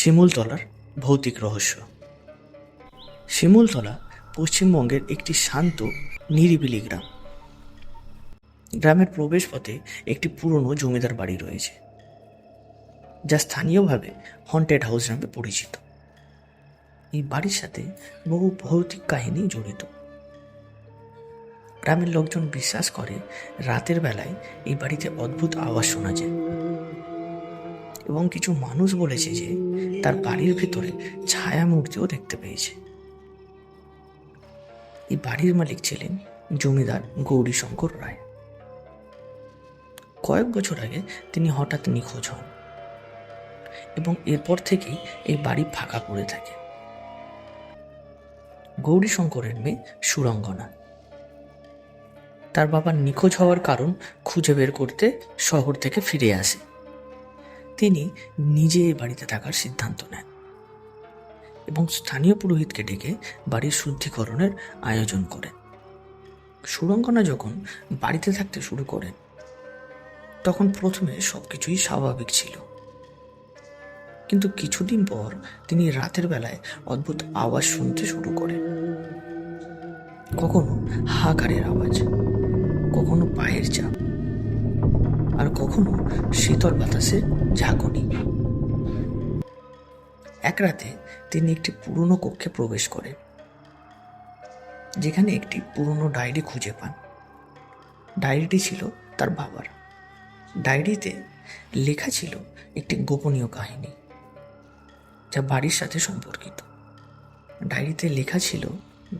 শিমুলতলার ভৌতিক রহস্য। শিমুলতলা পশ্চিমবঙ্গের একটি শান্ত নিরিবিলি গ্রাম। গ্রামের প্রবেশপথে একটি পুরনো জমিদার বাড়ি রয়েছে, যা স্থানীয়ভাবে হন্টেড হাউস নামে পরিচিত। এই বাড়ির সাথে বহু ভৌতিক কাহিনী জড়িত। গ্রামের লোকজন বিশ্বাস করে রাতের বেলায় এই বাড়িতে অদ্ভুত আওয়াজ শোনা যায়, এবং কিছু মানুষ বলেছে যে তার বাড়ির ভিতরে ছায়া মূর্তিও দেখতে পেয়েছে। এই বাড়ির মালিক ছিলেন জমিদার গৌরীশঙ্কর রায়। কয়েক বছর আগে তিনি হঠাৎ নিখোঁজ হন, এবং এরপর থেকেই এই বাড়ি ফাঁকা পড়ে থাকে। গৌরীশঙ্করের মেয়ে সুরঙ্গনা তার বাবার নিখোঁজ হওয়ার কারণ খুঁজে বের করতে শহর থেকে ফিরে আসে। তিনি নিজে এই বাড়িতে থাকার সিদ্ধান্ত নেন এবং স্থানীয় পুরোহিতকে ডেকে বাড়ির শুদ্ধিকরণের আয়োজন করেন। সুরঙ্গনা যখন বাড়িতে থাকতে শুরু করেন, তখন প্রথমে সবকিছুই স্বাভাবিক ছিল, কিন্তু কিছুদিন পর তিনি রাতের বেলায় অদ্ভুত আওয়াজ শুনতে শুরু করেন। কখনো হাহাকারের আওয়াজ, কখনো পায়ের চাপ, আর কখনো শীতল বাতাসের ঝাঁকুনি। এক রাতে তিনি একটি পুরনো কক্ষে প্রবেশ করেন, যেখানে একটি পুরনো ডায়েরি খুঁজে পান। ডায়েরিটি ছিল তার বাবার। ডায়েরিতে লেখা ছিল একটি গোপনীয় কাহিনী, যা বাড়ির সাথে সম্পর্কিত। ডায়েরিতে লেখা ছিল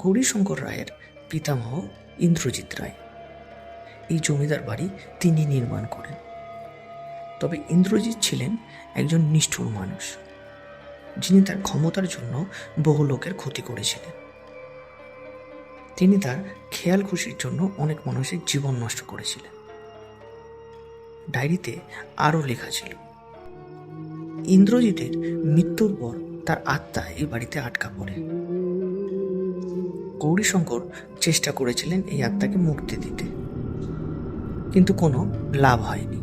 গৌরীশঙ্কর রায়ের পিতামহ ইন্দ্রজিৎ রায় এই জমিদার বাড়ি তিনি নির্মাণ করেন। তবে ইন্দ্রজিৎ ছিলেন একজন নিষ্ঠুর মানুষ, যিনি তার ক্ষমতার জন্য বহু লোকের ক্ষতি করেছিলেন। তিনি তার খেয়াল খুশির জন্য অনেক মানুষের জীবন নষ্ট করেছিলেন। ডায়েরিতে আরও লেখা ছিল, ইন্দ্রজিতের মৃত্যুর পর তার আত্মা এই বাড়িতে আটকা পড়ে। গৌরীশঙ্কর চেষ্টা করেছিলেন এই আত্মাকে মুক্তি দিতে, কিন্তু কোনো লাভ হয়নি।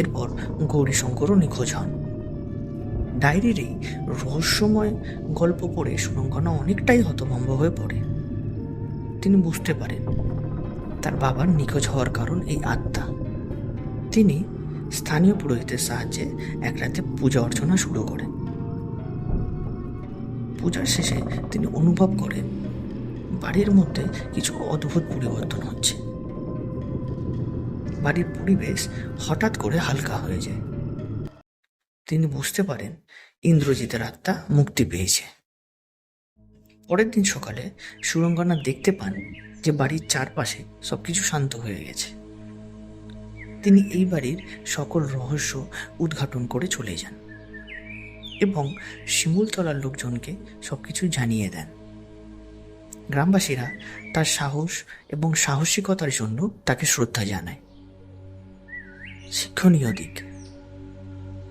এরপর গৌরীশঙ্করও নিখোঁজ হন। ডায়েরির এই রহস্যময় গল্প পড়ে সুরঙ্গনা অনেকটাই হতভম্ব হয়ে পড়ে। তিনি বুঝতে পারেন তার বাবার নিখোঁজ হওয়ার কারণ এই আত্মা। তিনি স্থানীয় পুরোহিতের সাহায্যে এক রাতে পূজা অর্চনা শুরু করেন। পূজার শেষে তিনি অনুভব করেন বাড়ির মধ্যে কিছু অদ্ভুত পরিবর্তন হচ্ছে। বাড়ির পরিবেশ হঠাৎ করে হালকা হয়ে যায়। তিনি বুঝতে পারেন ইন্দ্রজিতের আত্মা মুক্তি পেয়েছে। পরের দিন সকালে সুরঙ্গনা দেখতে পান যে বাড়ির চারপাশে সবকিছু শান্ত হয়ে গেছে। তিনি এই বাড়ির সকল রহস্য উদ্ঘাটন করে চলে যান এবং শিমুলতলার লোকজনকে সবকিছু জানিয়ে দেন। গ্রামবাসীরা তার সাহস এবং সাহসিকতার জন্য তাকে শ্রদ্ধা জানায়। শিক্ষণীয় দিক: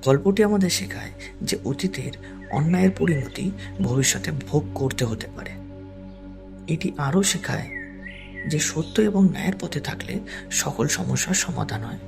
গল্পটি আমাদের শেখায় যে অতীতের অন্যায়ের পরিণতি ভবিষ্যতে ভোগ করতে হতে পারে। এটি আরও শেখায় যে সত্য এবং ন্যায়ের পথে থাকলে সকল সমস্যার সমাধান হয়।